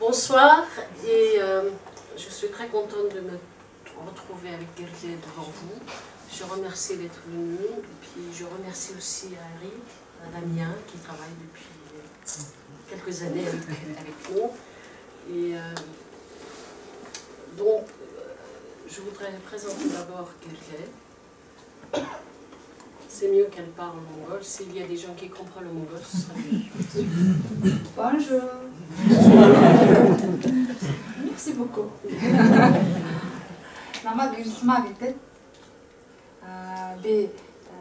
Bonsoir, et je suis très contente de me retrouver avec Gergely devant vous. Je remercie d'être venu, et puis je remercie aussi à Eric, à Damien, qui travaille depuis quelques années avec nous. Et donc, je voudrais présenter d'abord Gergely. C'est mieux qu'elle parle en mongol. S'il y a des gens qui comprennent le mongol, ce serait mieux. Bonjour. Merci beaucoup. Намайг Ирэлмаа гэдэг. Би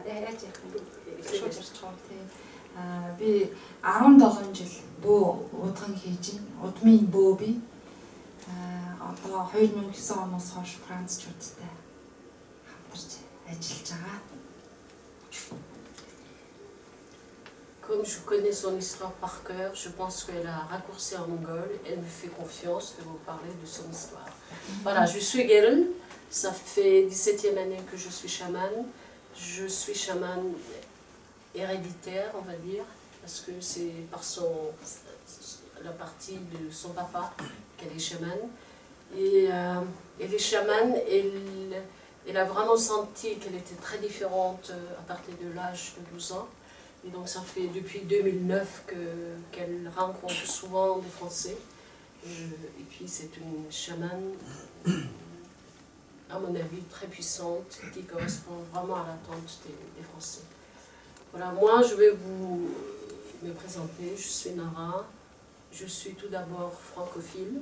яаж яах вэ? Шууд ярьж байгаа тийм. Би 17 жил бөө удган хийж байна. Удмын бөө би. Одоо 2009 оноос хойш Францчуудтай хамтарч ажиллаж байгаа. Comme je connais son histoire par cœur, je pense qu'elle a raccourci en mongol. Elle me fait confiance de vous parler de son histoire. Voilà, je suis Gergely. Ça fait 17e année que je suis chamane. Je suis chamane héréditaire, on va dire, parce que c'est par la partie de son papa qu'elle est chamane. Et elle est chamane, elle a vraiment senti qu'elle était très différente à partir de l'âge de 12 ans. Et donc ça fait depuis 2009 qu'elle rencontre souvent des Français. Et puis c'est une chamane, à mon avis, très puissante, qui correspond vraiment à l'attente des Français. Voilà, moi je vais vous me présenter. Je suis Nara. Je suis tout d'abord francophile.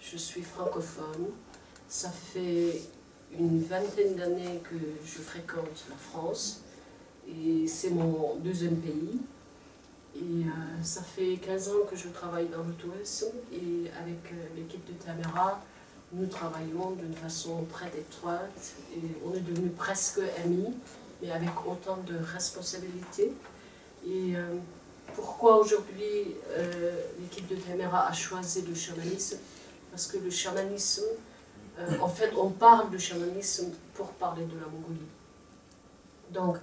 Je suis francophone. Ça fait une vingtaine d'années que je fréquente la France. Et c'est mon deuxième pays. Et ça fait 15 ans que je travaille dans le tourisme. Et avec l'équipe de Tamera, nous travaillons d'une façon très étroite. Et on est devenus presque amis, mais avec autant de responsabilités. Et pourquoi aujourd'hui l'équipe de Tamera a choisi le chamanisme? Parce que le chamanisme, en fait, on parle de chamanisme pour parler de la Mongolie. Donc,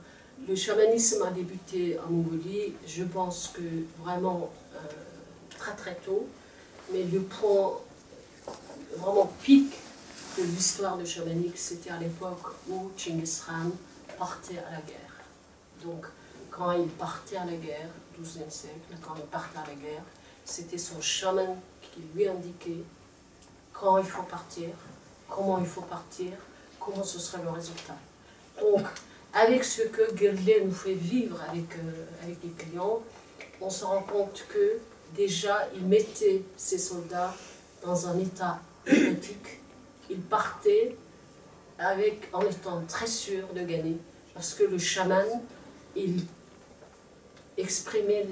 le chamanisme a débuté en Mongolie, je pense que vraiment très très tôt, mais le point vraiment pic de l'histoire du chamanique, c'était à l'époque où Genghis Khan partait à la guerre. Donc quand il partait à la guerre, 12e siècle, quand il partait à la guerre, c'était son chaman qui lui indiquait quand il faut partir, comment il faut partir, comment ce serait le résultat. Donc, avec ce que Gergely nous fait vivre avec les clients, on se rend compte que déjà il mettait ses soldats dans un état hypnotique. Il partait en étant très sûr de gagner, parce que le chaman, il exprimait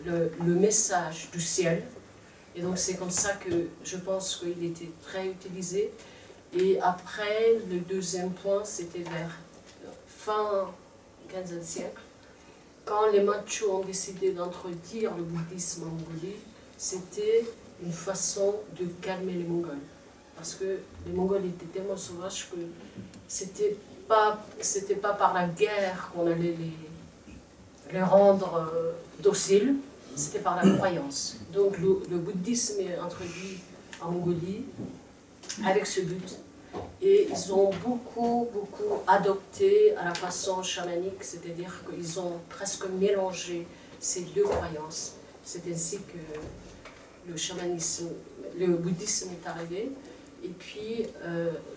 le message du ciel. Et donc c'est comme ça que je pense qu'il était très utilisé. Et après, le deuxième point, c'était vers fin 15e siècle, quand les Mandchous ont décidé d'introduire le bouddhisme en Mongolie, c'était une façon de calmer les Mongols. Parce que les Mongols étaient tellement sauvages que c'était pas par la guerre qu'on allait les rendre dociles, c'était par la croyance. Donc le bouddhisme est introduit en Mongolie avec ce but. Et ils ont beaucoup adopté à la façon chamanique, c'est-à-dire qu'ils ont presque mélangé ces deux croyances. C'est ainsi que le bouddhisme est arrivé. Et puis,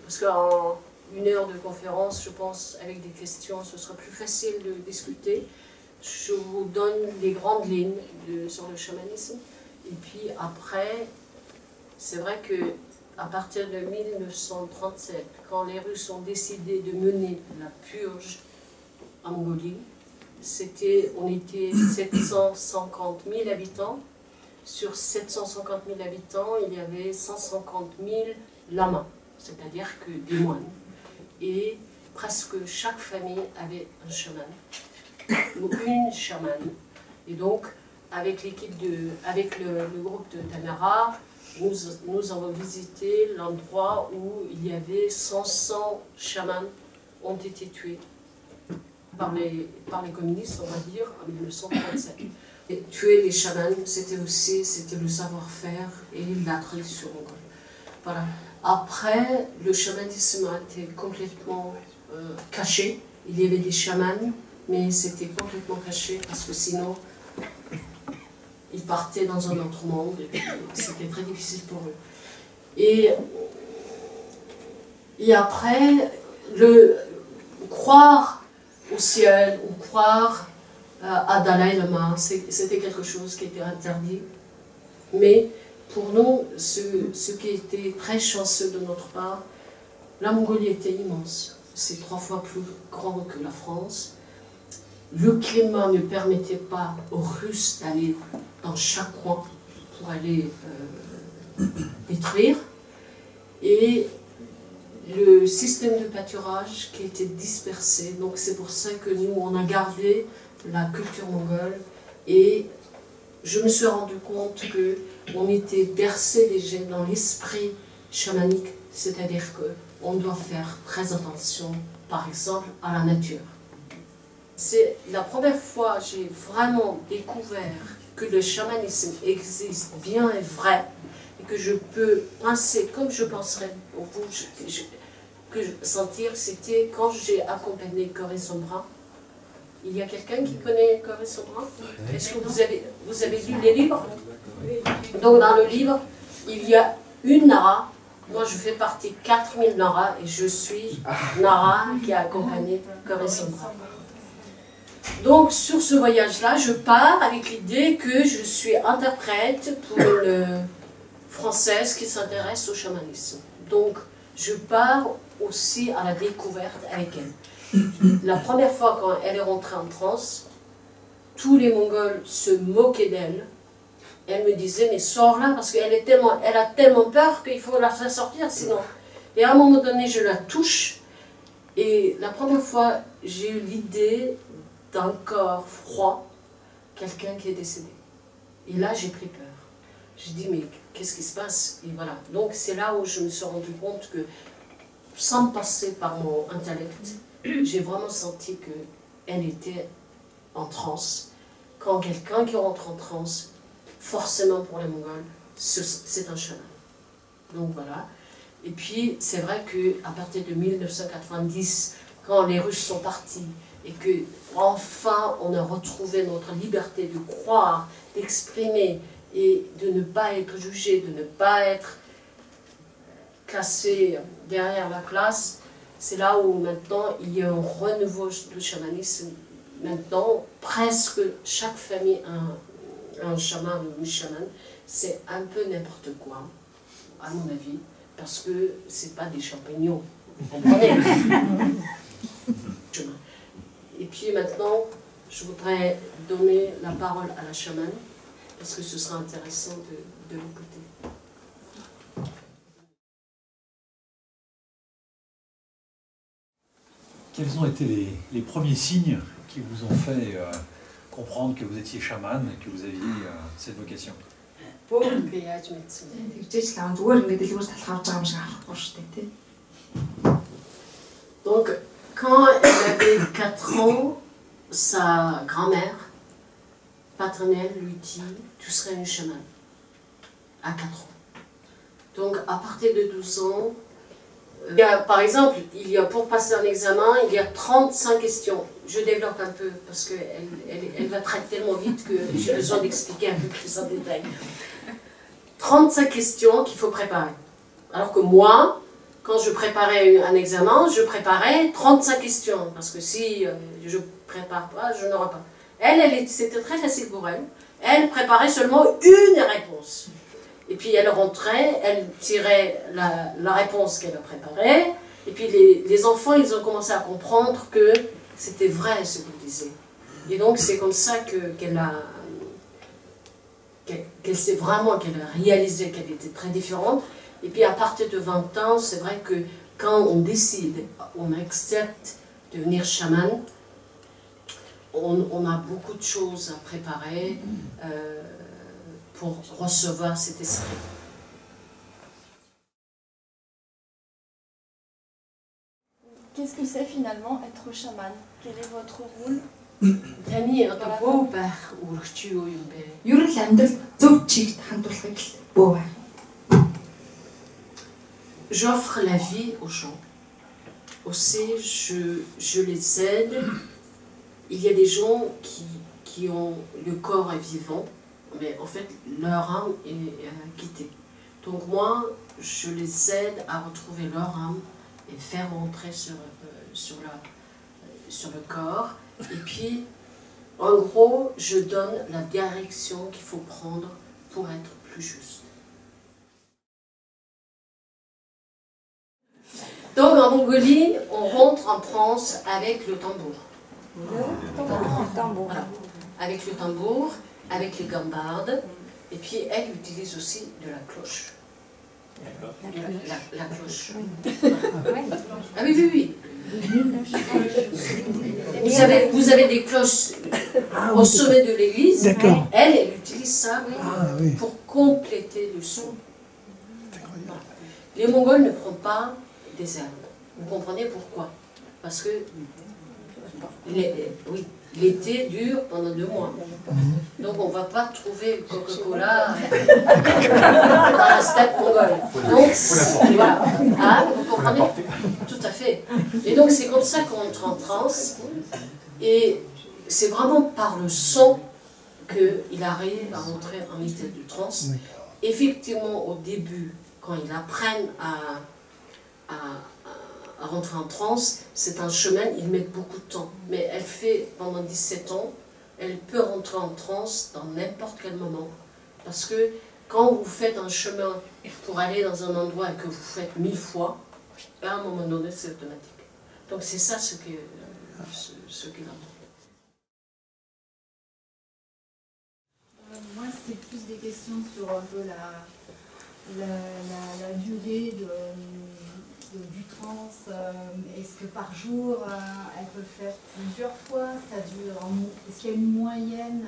parce qu'en une heure de conférence, je pense, avec des questions, ce sera plus facile de discuter. Je vous donne les grandes lignes sur le chamanisme. Et puis après, c'est vrai que à partir de 1937, quand les Russes ont décidé de mener la purge en Mongolie, on était 750 000 habitants. Sur 750 000 habitants, il y avait 150 000 lamas, c'est-à-dire que des moines. Et presque chaque famille avait un chaman, ou une chamane. Et donc, avec le groupe de Tamera, nous avons visité l'endroit où il y avait 500 chamans qui ont été tués par les communistes, on va dire, en 1937. Et tuer les chamans, c'était le savoir-faire et la tradition mongole. Voilà. Après, le chamanisme a été complètement caché. Il y avait des chamans, mais c'était complètement caché parce que sinon, ils partaient dans un autre monde et c'était très difficile pour eux. Et après, croire au ciel ou croire à Dalai Lama, c'était quelque chose qui était interdit. Mais pour nous, ce qui était très chanceux de notre part, la Mongolie était immense. C'est 3 fois plus grand que la France. Le climat ne permettait pas aux Russes d'aller dans chaque coin pour aller détruire. Et le système de pâturage qui était dispersé. Donc c'est pour ça que nous, on a gardé la culture mongole. Et je me suis rendu compte qu'on était bercé déjà dans l'esprit chamanique, c'est-à-dire qu'on doit faire très attention, par exemple, à la nature. C'est la première fois que j'ai vraiment découvert que le chamanisme existe bien et vrai, et que je peux penser comme je penserais au vous, sentir, c'était quand j'ai accompagné Corée Sombra. Il y a quelqu'un qui connaît Corée Sombra? Est-ce que vous avez lu les livres? Donc dans le livre, il y a une Nara. Moi je fais partie de 4000 Nara et je suis Nara qui a accompagné Corée Sombra. Donc sur ce voyage-là, je pars avec l'idée que je suis interprète pour une Française qui s'intéresse au chamanisme. Donc je pars aussi à la découverte avec elle. La première fois quand elle est rentrée en France, tous les Mongols se moquaient d'elle. Elle me disait, mais sors là, parce qu'elle a tellement peur qu'il faut la faire sortir sinon. Et à un moment donné, je la touche, et la première fois, j'ai eu l'idée d'un corps froid, quelqu'un qui est décédé. Et là, j'ai pris peur. J'ai dit, mais qu'est-ce qui se passe? Et voilà. Donc c'est là où je me suis rendu compte que, sans passer par mon intellect, j'ai vraiment senti qu'elle était en transe. Quand quelqu'un qui rentre en transe, forcément pour les Mongols, c'est un chaman. Donc voilà. Et puis c'est vrai qu'à partir de 1990, quand les Russes sont partis, et que enfin on a retrouvé notre liberté de croire, d'exprimer, et de ne pas être jugé, de ne pas être classé derrière la classe, c'est là où maintenant il y a un renouveau du chamanisme. Maintenant, presque chaque famille a un chaman ou une chamane. C'est un peu n'importe quoi, à mon avis, parce que c'est pas des champignons, vous comprenez? Et puis maintenant, je voudrais donner la parole à la chamane, parce que ce sera intéressant de l'écouter. Quels ont été les premiers signes qui vous ont fait comprendre que vous étiez chaman et que vous aviez cette vocation? Donc, quand elle avait 4 ans, sa grand-mère paternelle lui dit « Tu serais une chamane » à 4 ans. Donc, à partir de 12 ans, par exemple, pour passer un examen, il y a 35 questions. Je développe un peu parce qu'elle va très tellement vite que j'ai besoin d'expliquer un peu plus en détail. 35 questions qu'il faut préparer. Alors que moi, quand je préparais un examen, je préparais 35 questions. Parce que si je ne prépare pas, je n'aurai pas. C'était très facile pour elle. Elle préparait seulement une réponse. Et puis elle rentrait, elle tirait la réponse qu'elle a préparée. Et puis les enfants, ils ont commencé à comprendre que c'était vrai ce qu'elle disait. Et donc c'est comme ça qu'elle a réalisé qu'elle était très différente. Et puis à partir de 20 ans, c'est vrai que quand on décide, on accepte de devenir chaman, on a beaucoup de choses à préparer pour recevoir cet esprit. Qu'est-ce que c'est finalement être chaman? Quel est votre rôle Таны одоо бөө байх үргэлж юу юм бэ? Ер нь л амьдрал зөв чигт хандуулахыг л бөө байх. J'offre la vie aux gens. Aussi, je les aide. Il y a des gens qui ont le corps est vivant, mais en fait leur âme est quittée. Donc moi, je les aide à retrouver leur âme et faire rentrer sur le corps. Et puis, en gros, je donne la direction qu'il faut prendre pour être plus juste. Donc en Mongolie, on rentre en transe avec le tambour. Voilà. Avec le tambour, avec les gambardes, et puis elle utilise aussi de la cloche. La cloche. Ah oui, oui, oui. Vous avez des cloches au sommet de l'église. Elle utilise ça pour compléter le son. Les Mongols ne prennent pas des herbes. Vous comprenez pourquoi? Parce que l'été dure pendant 2 mois. Donc on ne va pas trouver Coca-Cola dans la steppe mongole. Donc voilà. Ah, vous comprenez? Tout à fait. Et donc c'est comme ça qu'on entre en transe. Et c'est vraiment par le son qu'il arrive à entrer en état de transe. Effectivement, au début, quand ils apprennent à rentrer en transe, c'est un chemin, ils mettent beaucoup de temps. Mais elle fait pendant 17 ans, elle peut rentrer en transe dans n'importe quel moment. Parce que quand vous faites un chemin pour aller dans un endroit et que vous faites 1000 fois, à un moment donné, c'est automatique. Donc c'est ça ce qu'il a. Moi, c'était plus des questions sur un peu la durée du transe. Est-ce que par jour, elle peut le faire plusieurs fois? Est-ce qu'il y a une moyenne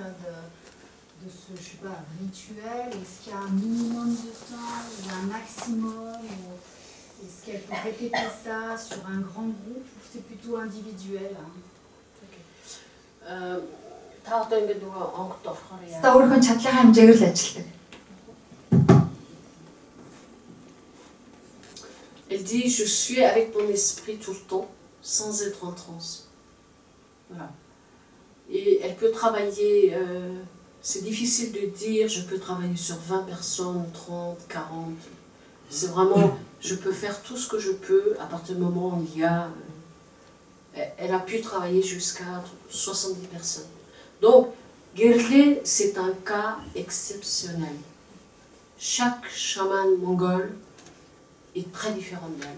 de ce, je sais pas, rituel? Est-ce qu'il y a un minimum de temps ou un maximum? Est-ce qu'elle peut répéter ça sur un grand groupe ou c'est plutôt individuel? Elle dit, je suis avec mon esprit tout le temps, sans être en transe. Voilà. Et elle peut travailler, c'est difficile de dire, je peux travailler sur 20 personnes, 30, 40. C'est vraiment, je peux faire tout ce que je peux à partir du moment où il y a... Elle a pu travailler jusqu'à 70 personnes. Donc, Gerle, c'est un cas exceptionnel. Chaque chaman mongol est très différent d'elle.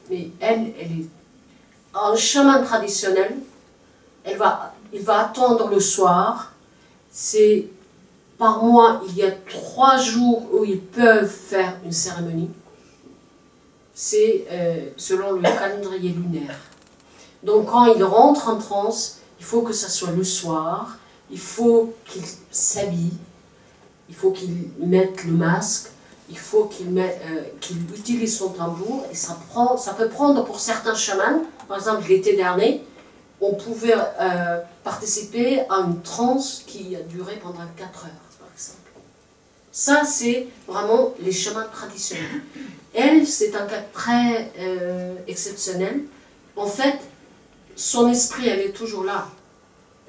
Mais elle est... Un chaman traditionnel, il va attendre le soir. C'est par mois, il y a 3 jours où ils peuvent faire une cérémonie. C'est selon le calendrier lunaire. Donc quand ils rentrent en transe, il faut que ça soit le soir, il faut qu'ils s'habillent, il faut qu'ils mettent le masque, il faut qu'ils utilisent son tambour, et ça peut prendre pour certains chamans, par exemple l'été dernier, on pouvait participer à une transe qui a duré pendant 4 heures, par exemple. Ça, c'est vraiment les chamans traditionnels. Elle, c'est un cas très exceptionnel. En fait, son esprit, elle est toujours là.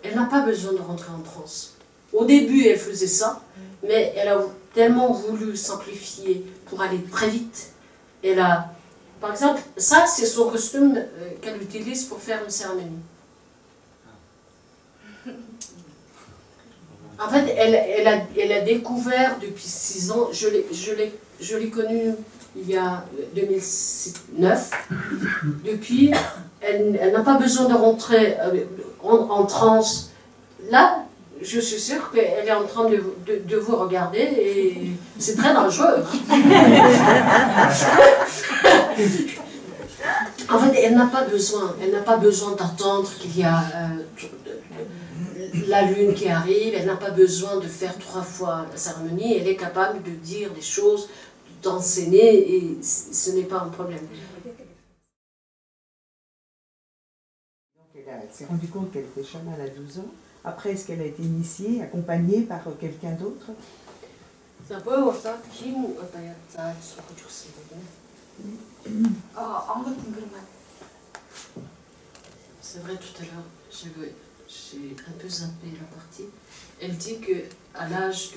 Elle n'a pas besoin de rentrer en transe. Au début, elle faisait ça, mais elle a tellement voulu simplifier pour aller très vite. Elle a, par exemple, ça, c'est son costume qu'elle utilise pour faire une cérémonie. En fait, elle a découvert depuis 6 ans, je l'ai connue il y a 2009. Depuis, elle n'a pas besoin de rentrer en transe. Là, je suis sûre qu'elle est en train de vous regarder et c'est très dangereux. En fait, elle n'a pas besoin d'attendre qu'il y a la lune qui arrive, elle n'a pas besoin de faire 3 fois la cérémonie, elle est capable de dire des choses, d'enseigner et ce n'est pas un problème. Donc elle Elle s'est rendue compte qu'elle était chamane à 12 ans. Après, est-ce qu'elle a été initiée, accompagnée par quelqu'un d'autre? C'est vrai, tout à l'heure, j'ai un peu zappé la partie. Elle dit qu'à l'âge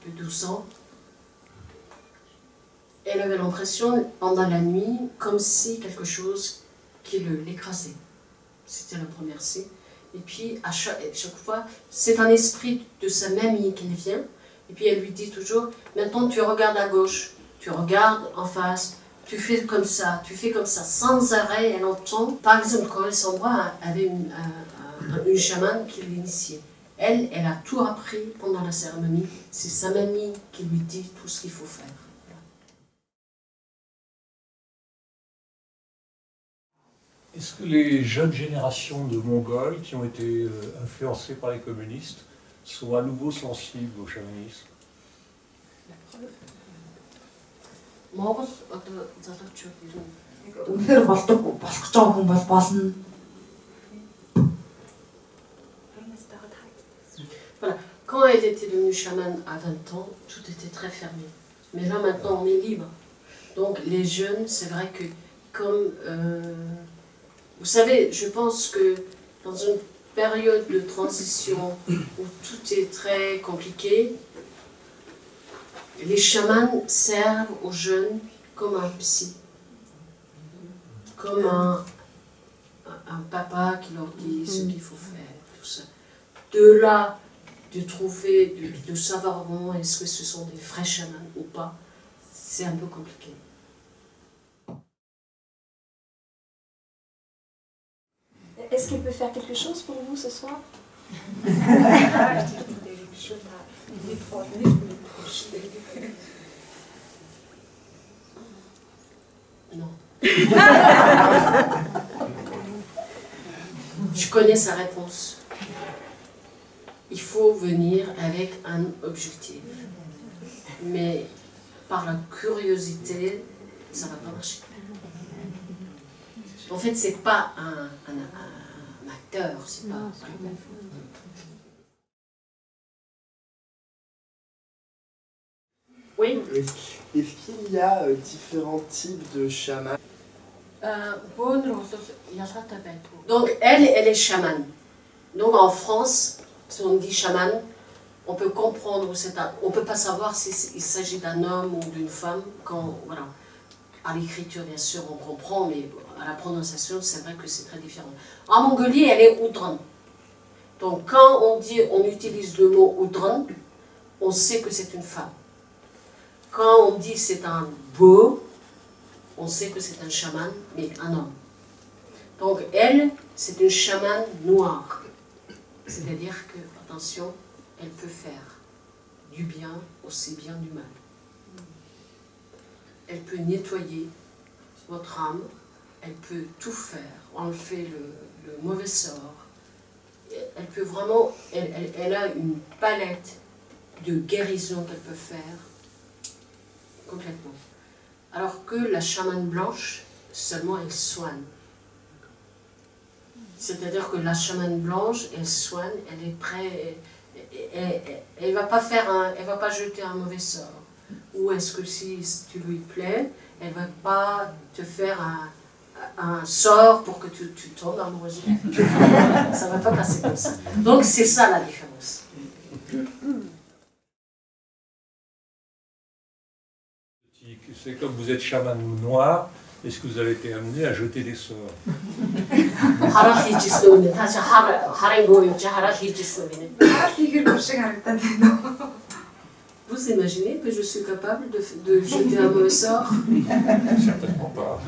de 12 ans, elle avait l'impression, pendant la nuit, comme si quelque chose qui l'écrasait. C'était la première signe. Et puis, à chaque fois, c'est un esprit de sa mamie qui vient. Et puis, elle lui dit toujours, maintenant, tu regardes à gauche, tu regardes en face, tu fais comme ça, sans arrêt. Elle entend, par exemple, quand Alessandra avait une chamane qui l'initiait. Elle a tout appris pendant la cérémonie. C'est sa mamie qui lui dit tout ce qu'il faut faire. Est-ce que les jeunes générations de Mongols qui ont été influencées par les communistes sont à nouveau sensibles au chamanisme? Voilà. Quand elle était devenue chamane à 20 ans, tout était très fermé. Mais là, maintenant, on est libre. Donc, les jeunes, c'est vrai que comme... vous savez, je pense que dans une période de transition où tout est très compliqué, les chamans servent aux jeunes comme un psy, comme un papa qui leur dit ce qu'il faut faire, tout ça. De là, de trouver, de savoir vraiment est-ce que ce sont des vrais chamans ou pas, c'est un peu compliqué. Est-ce qu'elle peut faire quelque chose pour vous ce soir? Non. Je connais sa réponse. Il faut venir avec un objectif. Mais par la curiosité, ça ne va pas marcher. En fait, c'est pas un acteur, c'est pas... Oui. Est-ce qu'il y a différents types de chamans? Donc, elle est chamane. Donc, en France, si on dit chaman, on peut comprendre, on ne peut pas savoir s'il s'agit d'un homme ou d'une femme. Quand, voilà. À l'écriture, bien sûr, on comprend, mais à la prononciation, c'est vrai que c'est très différent. En Mongolie, elle est Oudran. Donc, quand on utilise le mot Oudran, on sait que c'est une femme. Quand on dit c'est un beau, on sait que c'est un chaman, mais un homme. Donc, elle, c'est une chamane noire. C'est-à-dire que, attention, elle peut faire du bien aussi bien du mal. Elle peut nettoyer votre âme, elle peut tout faire, enlever le mauvais sort. Elle peut vraiment, elle a une palette de guérison qu'elle peut faire complètement. Alors que la chamane blanche, seulement elle soigne. C'est-à-dire que la chamane blanche, elle soigne, elle est prête, elle va pas elle va pas jeter un mauvais sort. Ou est-ce que si tu lui plais, elle ne va pas te faire un sort pour que tu tombes amoureuse. Ça ne va pas passer comme ça. Donc c'est ça la différence. C'est comme vous êtes chaman noir, est-ce que vous avez été amené à jeter des sorts? Vous imaginez que je suis capable de jeter un mauvais sort? Certainement pas.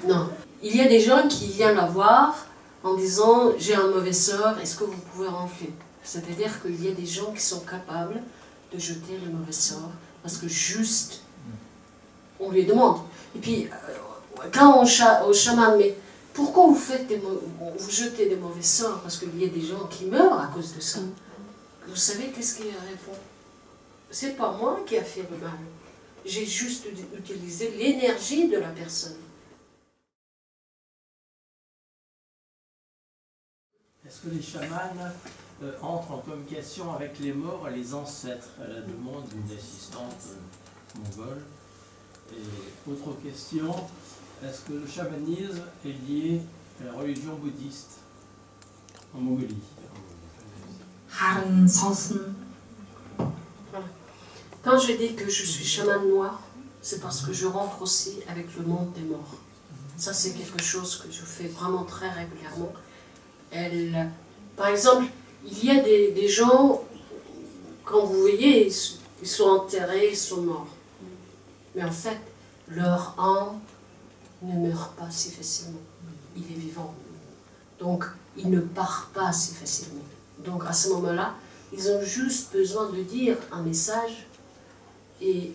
Non. Il y a des gens qui viennent la voir en disant « j'ai un mauvais sort, est-ce que vous pouvez rentrer ?» C'est-à-dire qu'il y a des gens qui sont capables de jeter le mauvais sort parce que juste, on lui demande. Et puis, quand au chaman, mais pourquoi vous jetez des mauvais sorts? Parce qu'il y a des gens qui meurent à cause de ça. Vous savez qu'est-ce qu'il répond? C'est pas moi qui a fait le mal. j'ai juste utilisé l'énergie de la personne. Est-ce que les chamans entrent en communication avec les morts et les ancêtres à la demande d'une assistante mongole? Et autre question, est-ce que le chamanisme est lié à la religion bouddhiste en Mongolie? Quand je dis que je suis chaman noir, c'est parce que je rentre aussi avec le monde des morts. Ça, c'est quelque chose que je fais vraiment très régulièrement. Par exemple, il y a des gens, quand vous voyez, ils sont enterrés, ils sont morts. Mais en fait, leur âme ne meurt pas si facilement. Il est vivant. Donc, il ne part pas si facilement. Donc, à ce moment-là, ils ont juste besoin de dire un message et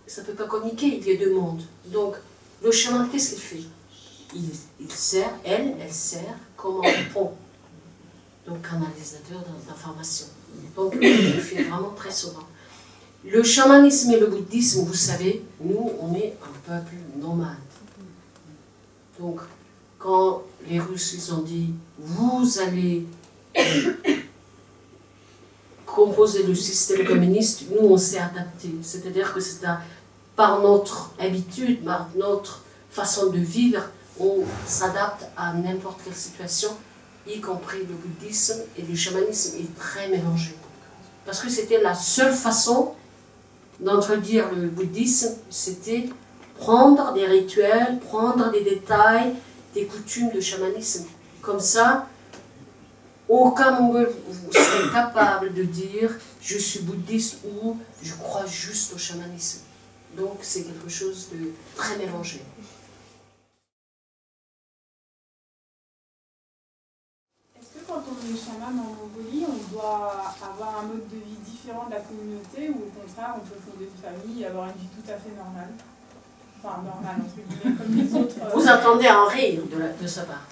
ça ne peut pas communiquer, il y a deux mondes. Donc, le chaman, qu'est-ce qu'il fait? Il sert, elle sert comme un pont. Donc, canalisateur d'informations. Donc, il le fait vraiment très souvent. Le chamanisme et le bouddhisme, vous savez, nous, on est un peuple nomade. Donc, quand les Russes, ils ont dit, vous allez composer le système communiste, nous, on s'est adapté. C'est-à-dire que c'est par notre habitude, par notre façon de vivre, on s'adapte à n'importe quelle situation, y compris le bouddhisme, et le chamanisme est très mélangé. Parce que c'était la seule façon d'introduire le bouddhisme, c'était prendre des rituels, prendre des détails, des coutumes de chamanisme. Comme ça, aucun Mongol serait capable de dire « je suis bouddhiste » ou « je crois juste au chamanisme ». Donc c'est quelque chose de très mélangé. Est-ce que quand on est chaman en Mongolie, on doit avoir un mode de vie différent de la communauté ou au contraire on peut fonder une famille et avoir une vie tout à fait normale? Enfin, normale entre guillemets, comme les autres. Vous entendez un rire de sa part.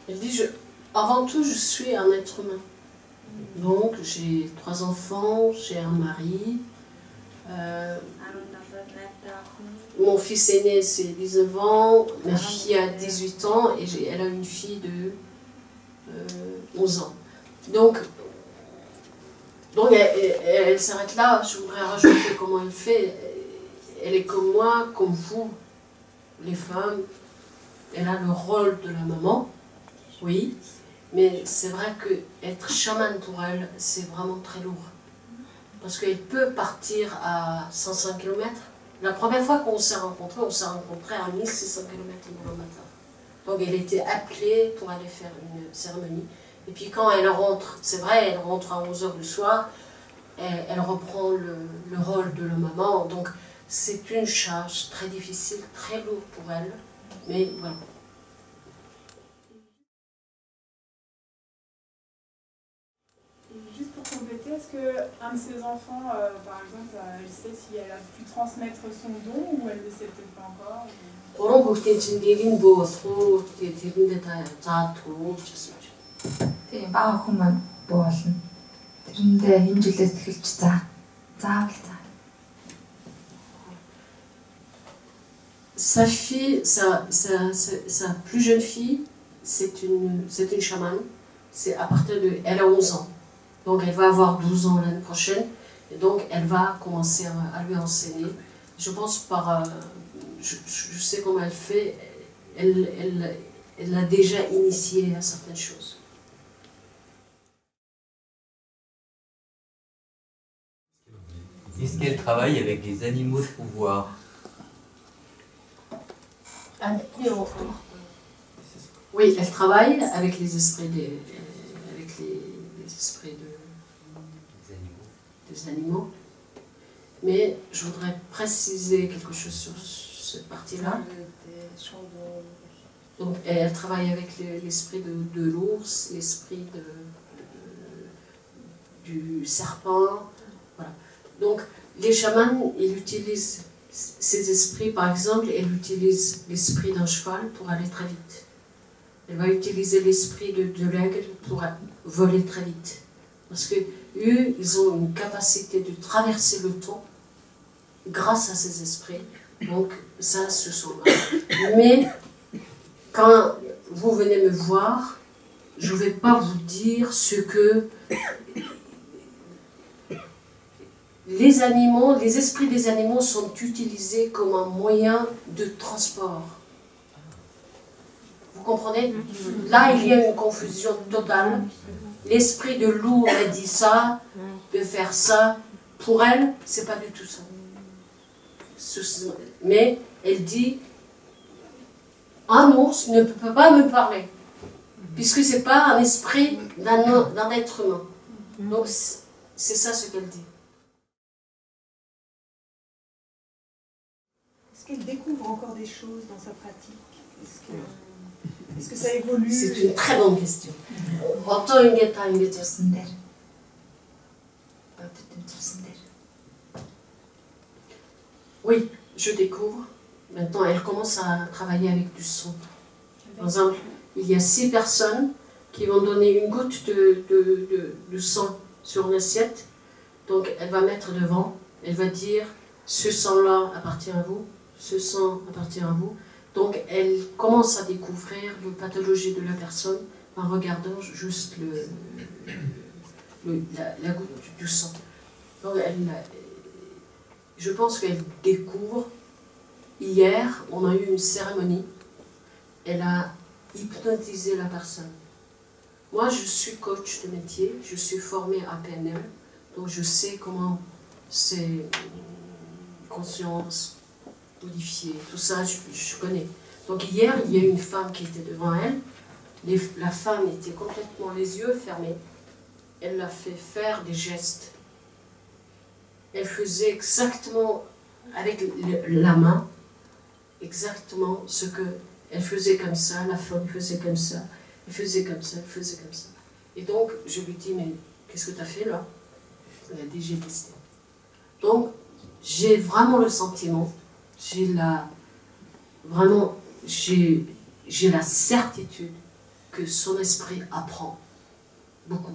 Il dit, avant tout, je suis un être humain. Donc, j'ai 3 enfants, j'ai un mari. Mon fils aîné, c'est 19 ans, ma fille a 18 ans et elle a une fille de 11 ans. Donc elle s'arrête là. Je voudrais rajouter comment elle fait. Elle est comme moi, comme vous, les femmes. Elle a le rôle de la maman, oui. Mais c'est vrai qu'être chamane pour elle, c'est vraiment très lourd. Parce qu'elle peut partir à 105 km. La première fois qu'on s'est rencontrés, à 1600 km le matin. Donc elle était appelée pour aller faire une cérémonie. Et puis quand elle rentre, c'est vrai, elle rentre à 11 h du soir, elle reprend le rôle de la maman. Donc c'est une charge très difficile, très lourde pour elle. Mais voilà. Juste pour compléter, est-ce qu'un de ses enfants, par exemple, elle sait si elle a pu transmettre son don ou elle ne le sait peut-être pas encore? Тийм бага хүн маань буулна. Тэрэндээ энэ жилээс эхэлж заавал. Sa fille, sa plus jeune fille, c'est une chamane. C'est à partir de, elle a 11 ans. Donc elle va avoir 12 ans l'année prochaine. Et donc elle va commencer à lui enseigner. Je pense par, je sais comment elle fait, elle l'a déjà initiée à certaines choses. Est-ce qu'elle travaille avec les animaux de pouvoir? Oui, elle travaille avec les esprits des animaux. Mais je voudrais préciser quelque chose sur cette partie-là. Donc, elle travaille avec l'esprit de l'ours, l'esprit du serpent. Voilà. Donc, les chamans, ils utilisent ces esprits. Par exemple, elle utilise l'esprit d'un cheval pour aller très vite. Elle va utiliser l'esprit de l'aigle pour voler très vite. Parce que eux, ils ont une capacité de traverser le temps grâce à ces esprits. Donc, ça, ce sont... Mais, quand vous venez me voir, je ne vais pas vous dire ce que les animaux, les esprits des animaux sont utilisés comme un moyen de transport. Vous comprenez? Là, il y a une confusion totale. L'esprit de loup a dit ça, de faire ça. Pour elle, c'est pas du tout ça. Mais elle dit, un ours ne peut pas me parler, puisque c'est pas un esprit d'un être humain. Donc, c'est ça ce qu'elle dit. Est-ce qu'elle découvre encore des choses dans sa pratique? Est-ce que ça évolue? C'est une très bonne question. Oui, je découvre. Maintenant, elle commence à travailler avec du son. Par exemple, il y a 6 personnes qui vont donner une goutte de sang sur une assiette. Donc, elle va mettre devant. Elle va dire, ce sang-là appartient à vous, ce sang appartient à vous. Donc, elle commence à découvrir la pathologie de la personne en regardant juste la goutte du sang. Donc, je pense qu'elle découvre. Hier, on a eu une cérémonie. Elle a hypnotisé la personne. Moi, je suis coach de métier. Je suis formée à PNL. Donc, je sais comment c'est conscience modifiée. Tout ça, je connais. Donc, hier, il y a une femme qui était devant elle. La femme était complètement les yeux fermés. Elle l'a fait faire des gestes. Elle faisait exactement avec la main, exactement ce que elle faisait comme ça, la femme faisait comme ça, elle faisait comme ça, elle faisait comme ça. Et donc, je lui dis, mais qu'est-ce que tu as fait là? Elle a dit, j'ai testé. Donc, j'ai vraiment le sentiment, j'ai la certitude que son esprit apprend beaucoup.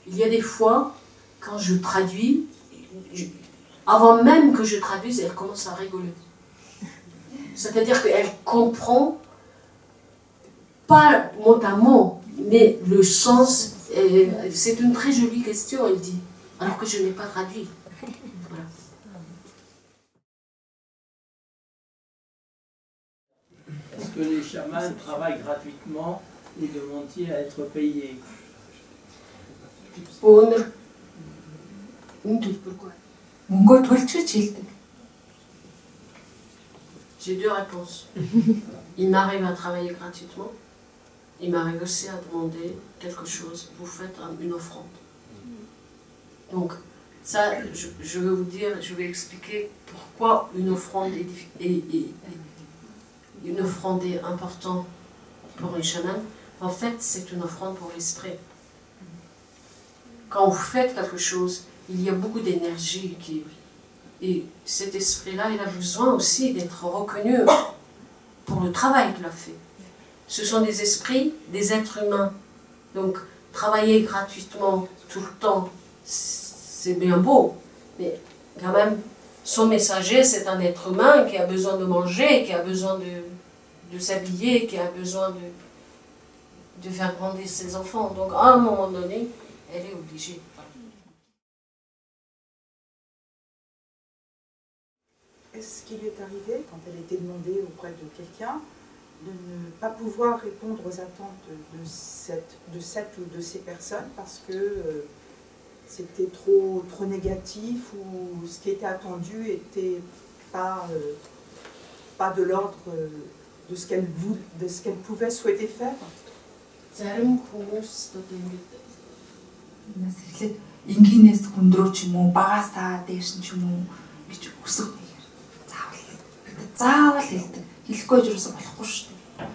Il y a des fois, quand je traduis, avant même que je traduise, elle commence à rigoler. C'est-à-dire qu'elle comprend, pas mot à mot, mais le sens. C'est une très jolie question, elle dit, alors que je n'ai pas traduit. Voilà. Est-ce que les chamans travaillent gratuitement ou demandent-ils à être payés? J'ai 2 réponses. Il m'arrive à travailler gratuitement. Il m'arrive aussi à demander quelque chose. Vous faites une offrande. Donc, ça, je vais vous dire, je vais expliquer pourquoi une offrande est importante pour un chaman. En fait, c'est une offrande pour l'esprit. Quand vous faites quelque chose, il y a beaucoup d'énergie et cet esprit-là, il a besoin aussi d'être reconnu pour le travail qu'il a fait. Ce sont des esprits, des êtres humains. Donc, travailler gratuitement tout le temps, c'est bien beau, mais quand même, son messager, c'est un être humain qui a besoin de manger, qui a besoin de s'habiller, qui a besoin de faire grandir ses enfants. Donc, à un moment donné, elle est obligée. Est-ce qu'il est arrivé, quand elle a été demandée auprès de quelqu'un, de ne pas pouvoir répondre aux attentes de cette ou de ces personnes parce que c'était trop négatif ou ce qui était attendu n'était pas de l'ordre de ce qu'elle pouvait souhaiter faire? Энгийнээс хүндрөө ч юм уу, багасаа дээш нь ч юм уу гэж өсөв. Заавал хэлдэг. Хэлэхгүй юусэн болохгүй шүү дээ.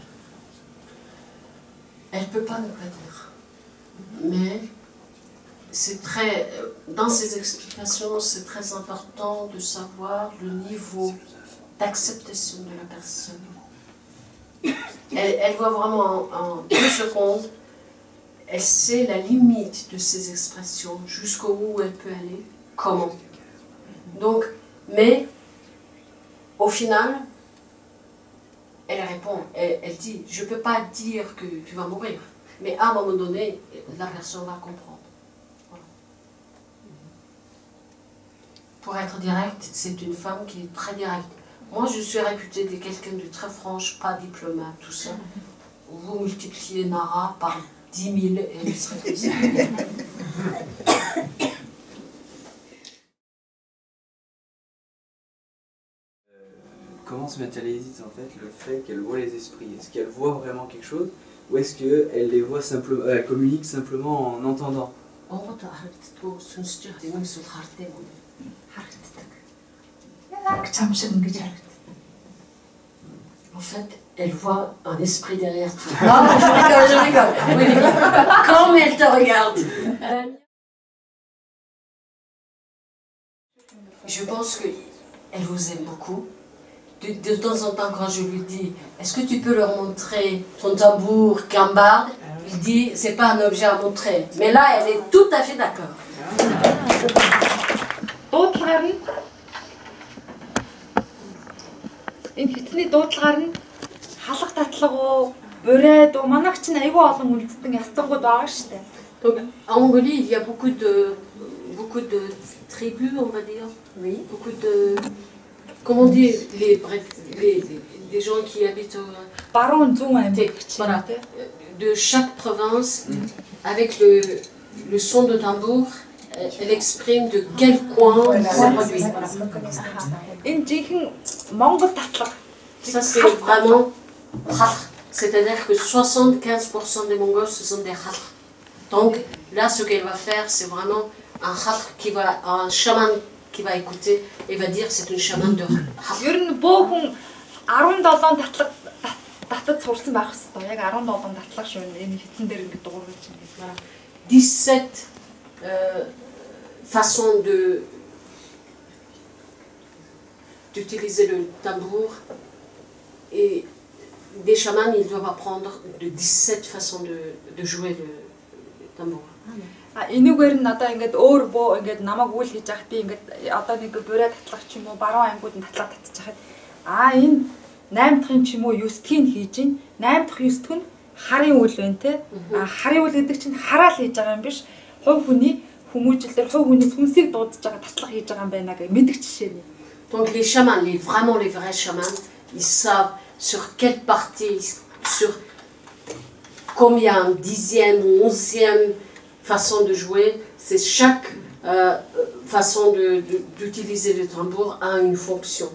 Elle ne peut pas ne pas dire. Mais c'est très, dans ces explications, c'est très important de savoir le niveau d'acceptation de la personne. Elle voit vraiment en 2 secondes, elle sait la limite de ses expressions, jusqu'au bout où elle peut aller, comment. Donc, mais au final, elle répond, elle dit, je ne peux pas dire que tu vas mourir, mais à un moment donné, la personne va comprendre. Voilà. Pour être directe, c'est une femme qui est très directe. Moi, je suis réputée de quelqu'un de très franche, pas diplomate, tout ça. Vous multipliez Nara par 10 000 et elle serait comme ça. Comment se matérialise en fait le fait qu'elle voit les esprits? Est-ce qu'elle voit vraiment quelque chose ou est-ce qu'elle les voit simplement, elle communique simplement en entendant? En fait, elle voit un esprit derrière toi. Non, je rigole. Oui, comme elle te regarde. Je pense qu'elle vous aime beaucoup. De temps en temps, quand je lui dis, est-ce que tu peux leur montrer ton tambour gambarde? Il dit, c'est pas un objet à montrer. Mais là, elle est tout à fait d'accord. Энэ хитний дуудлагаар нь халах татлага бурайд манайх чинь айгүй олон үлдсэн ястангууд байгаа шүү дээ. Donc, en Mongolie, il y a beaucoup de tribus, on va dire. Oui. Beaucoup de... Comment on dit les gens qui habitent voilà, de chaque province, avec le son de tambour, elle exprime de quel coin ça produit. Ça, c'est vraiment khakh. C'est-à-dire que 75% des Mongols, ce sont des khakh. Donc là, ce qu'elle va faire, c'est vraiment un khakh un chaman qui va écouter et va dire c'est une chamane de khakh. 17 façons d'utiliser le tambour et des chamans, ils doivent apprendre de 17 façons de jouer le tambour. Энүүгээр нь одоо ингээд өөр боо ингээд намайг үйл хийж байхад би ингээд одоо нэг бурай татлах ч юм уу баруун аймагуд нь татлах татчихад энэ 8 дахь юм ч юм уу 9 дахьыг хийж ин 8 дахь 9 дахь нь харын үйл байна те харын үйл гэдэг чинь хараал хийж байгаа юм биш хувь хүний хүмүүжил дээр хувь хүний сүнсийг дуудаж байгаа татлах хийж байгаа юм байна гэх мэддэг жишээ нь. Donc les chamans, vraiment les vrais chamans, ils savent sur quelle partie, sur combien, dixième ou 11e façon de jouer, c'est chaque façon d'utiliser le tambour a une fonction.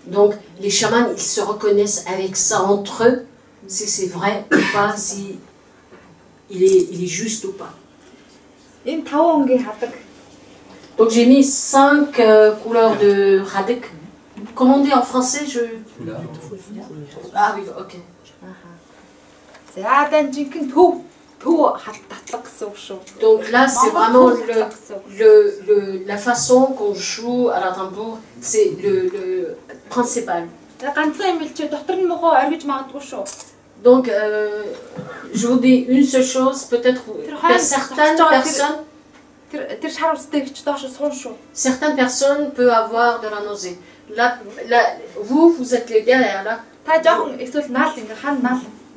Donc les chamans, ils se reconnaissent avec ça entre eux, si c'est vrai ou pas, si il est juste ou pas. Donc j'ai mis 5 couleurs de hadik. Comment on dit en français? Ah oui, ok. Donc là, c'est vraiment la façon qu'on joue à la tambour, c'est le principal. Donc, je vous dis une seule chose, peut-être certaines personnes peuvent avoir de la nausée. Là, vous êtes les derrière là.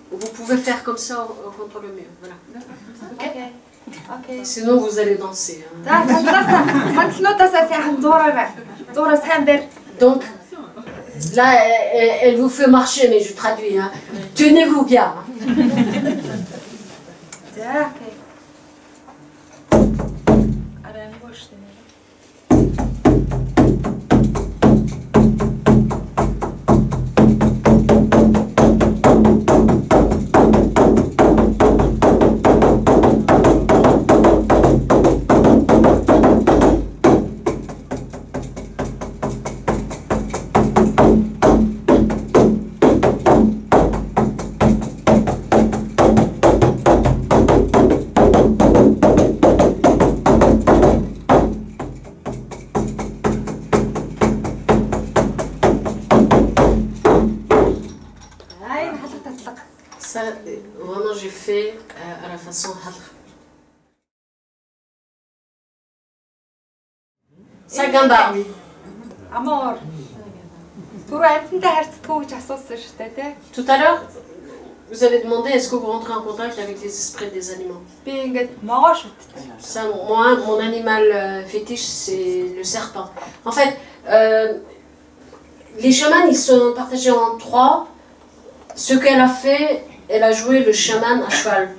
Vous pouvez faire comme ça contre le mur. Voilà. Okay. Sinon, vous allez danser. Hein. Donc, là, elle vous fait marcher, mais je traduis. Hein. Tenez-vous bien. татлага. Ça, vraiment, j'ai fait à la façon halq. Ça gamba. Амаар. Түрүү амьтантай харьцдаг гэж асуусан шүү дээ, тий? Tout à l'heure, vous avez demandé est-ce que vous rentrez en contact avec les esprits des animaux. Би ингээд могоо шүтдэг. Ça, moi, mon animal fétiche, c'est le serpent. En fait, les chamans, ils sont partagés en trois. Ce qu'elle a fait, elle a joué le chaman à cheval.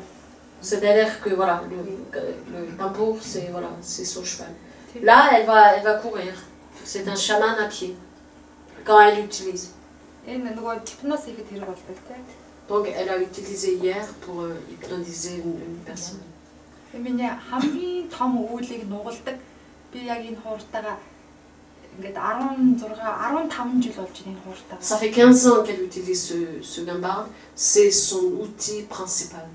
C'est-à-dire que voilà, le tambour, c'est voilà, c'est son cheval. Là, elle va courir. C'est un chaman à pied. Quand elle l'utilise. Энэ нөгөө гипноз хийхэд хэрэг болдог, тий? Donc, elle a utilisé hier pour hypnotiser une personne. Миний хамгийн том үүлийг нугалдаг. Би яг энэ хууртайгаа ингээд 15 жил болж энэ хууртайгаа. Ça fait 15 ans qu'elle utilise ce gambard. C'est son outil principal.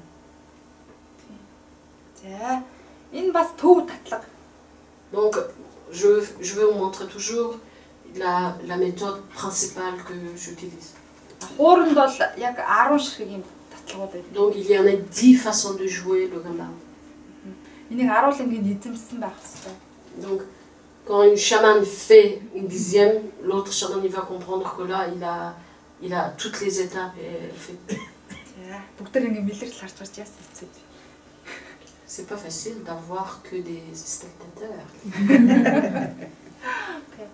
За, энэ бас төв татлага. Donc, je vais vous montrer toujours la méthode principale que j'utilise. Хууранд бол яг 10 шиг юм татлагууд байдаг. Donc, il y en a 10 façons de jouer le gambard. Энийг аруул ингээд эзэмсэн байх хэрэгтэй. Donc, quand une chamane fait une dixième, l'autre chaman il va comprendre que là, il a toutes les étapes et elle fait. За, бүгдээр ингээд мэлэрч харж гарч яасан хэвчээ. C'est pas facile d'avoir que des spectateurs. Okay.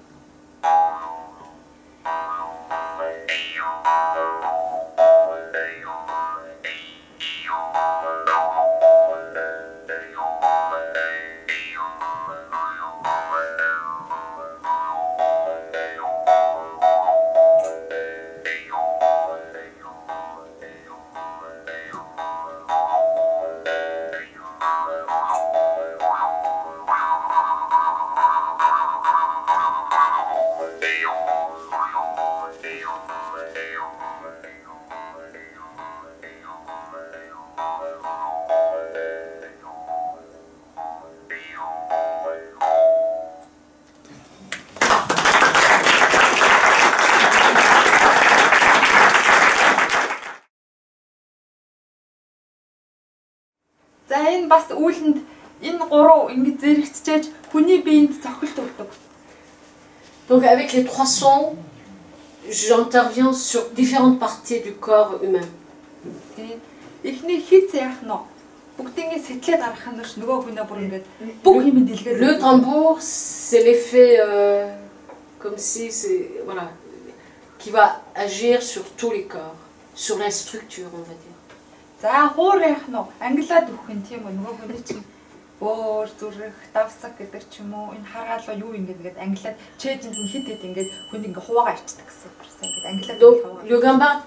За энэ бас үүлэнд энэ гурав ингэ зэрэгцчээж хүний биед цохилт өгдөг. Donc avec les trois sons, j'interviens sur différentes parties du corps humain. Эхний хит яах нь бүгдийн сэтгэлээ гаргах нь нөгөө хүнээ бүр ингэ бүх юм дэлгээд. Le tambour, c'est l'effet comme si c'est voilà qui va agir sur tous les corps, sur la structure, on va dire. За хуур яах нь англиад өгөх юм тийм үү нөгөө хүний чинь бөөр зүрх давсаг гэдэг ч юм уу энэ харгаалаа юу ингээд англиад чэйжинг хит хит ингээд хүн ингээ хуваагаа ичдэг гэсэн юм ингээд англиад. Donc le gambard,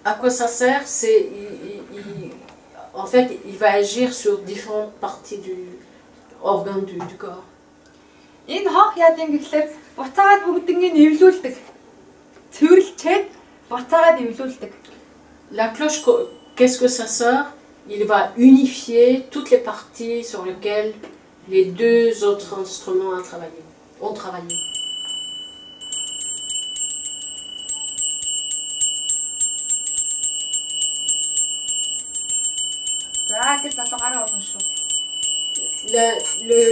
à quoi ça sert? C'est en fait il va agir sur différentes parties du organe du corps. Энэ хоох яад юм гэхлээр буцаагаад бүгднийг нэвлүүлдэг. Цэвэрлчээд буцаагаад нэвлүүлдэг. La cloche, qu'est-ce que ça sert? Il va unifier toutes les parties sur lesquelles les deux autres instruments ont travaillé.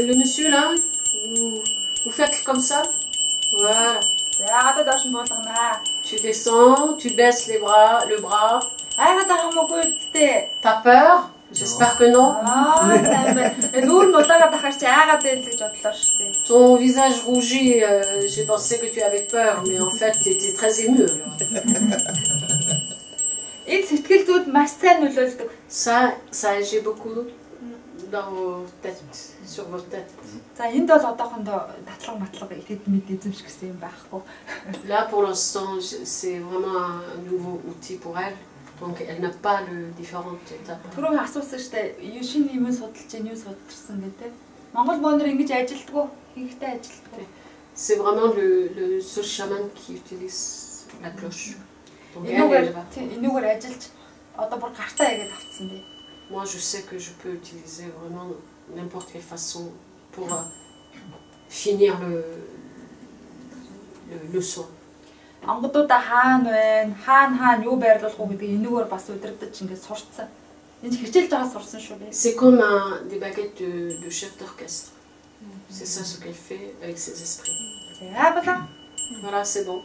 Le monsieur là, vous faites comme ça. Voilà. Tu descends, tu baisses le bras. T'as peur? J'espère que non. Ton visage rougit, j'ai pensé que tu avais peur, mais en fait tu étais très ému. Ça agit beaucoup dans vos têtes, sur vos têtes. Là pour l'instant c'est vraiment un nouveau outil pour elle. Donc elle n'a pas les différentes étapes. C'est vraiment le seul chaman qui utilise la cloche. Donc moi je sais que je peux utiliser vraiment n'importe quelle façon pour finir le soin. онгодуудаа хаана байна, хаана юу байрлуулах уу гэдэг энэгээр бас удирдах ингээд сурцсан. Энэ хичээлж байгаа сурсан шүү дээ. C'est comme des baguettes de chef d'orchestre. C'est ça ce qu'elle fait avec ses esprits. За, voilà. Voilà, c'est bon.